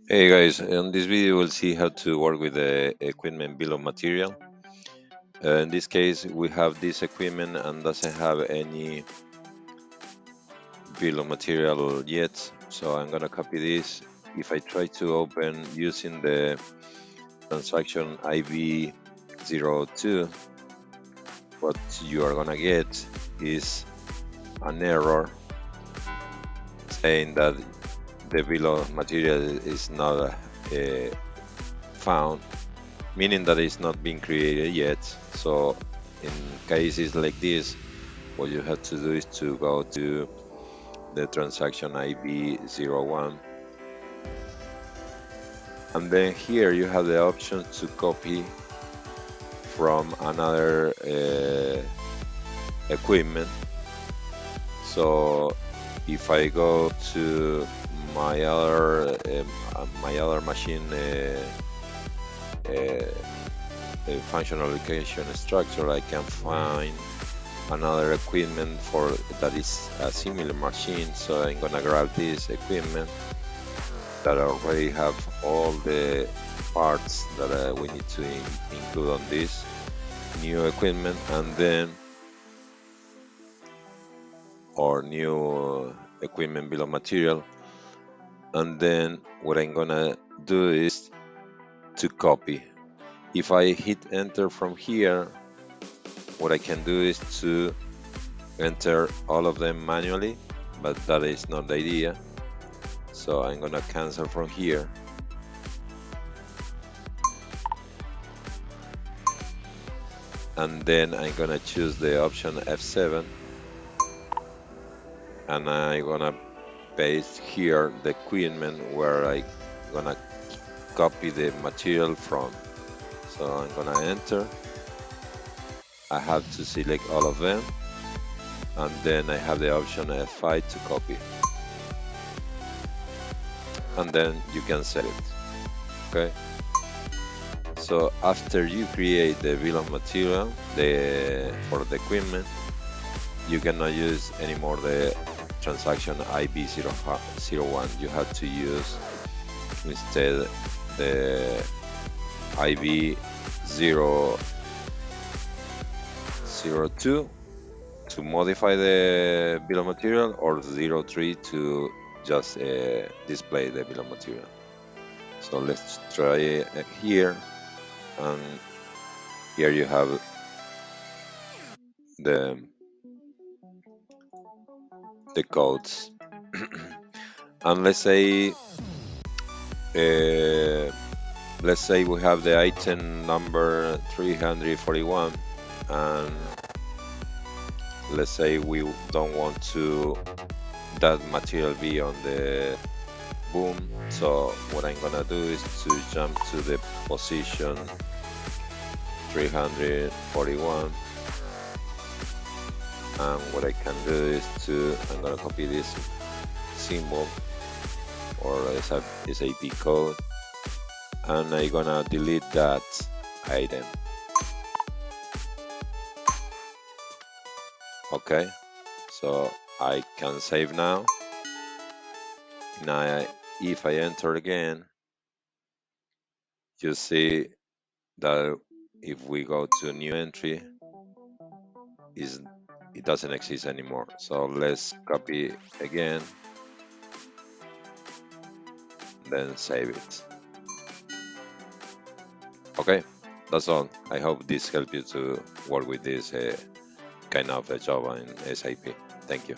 Hey guys, in this video we'll see how to work with the equipment bill of material. In this case we have this equipment and doesn't have any bill of material yet, so I'm gonna copy this. If I try to open using the transaction IB02, what you are gonna get is an error saying that the bill of material is not found, meaning that it's not been created yet. So in cases like this, what you have to do is to go to the transaction IB01, and then here you have the option to copy from another equipment. So if I go to my other machine functional location structure, I can find another equipment for that is a similar machine. So I'm gonna grab this equipment that already have all the parts that we need to include on this new equipment, and then our new equipment bill of material. And then what I'm gonna do is to copy. If I hit enter from here, what I can do is to enter all of them manually, but that is not the idea. So I'm gonna cancel from here, and then I'm gonna choose the option F7, and I'm gonna paste here the equipment where I gonna copy the material from. So I'm gonna enter. I have to select all of them, and then I have the option F5 to copy, and then you can save it. Okay. So after you create the bill of material for the equipment, you cannot use anymore the transaction IB01. You have to use instead the IB002 to modify the bill of material, or 03 to just display the bill of material. So let's try it here, and here you have the codes. And let's say we have the item number 341, and let's say we don't want to that material be on the BOM. So what I'm gonna do is to jump to the position 341, and what I can do is I'm gonna copy this symbol or SAP code, and I'm gonna delete that item. Okay, so I can save now. Now if I enter again, you see that if we go to new entry, it doesn't exist anymore. So let's copy again, then save it. Okay, that's all. I hope this helped you to work with this kind of a job in SAP. Thank you.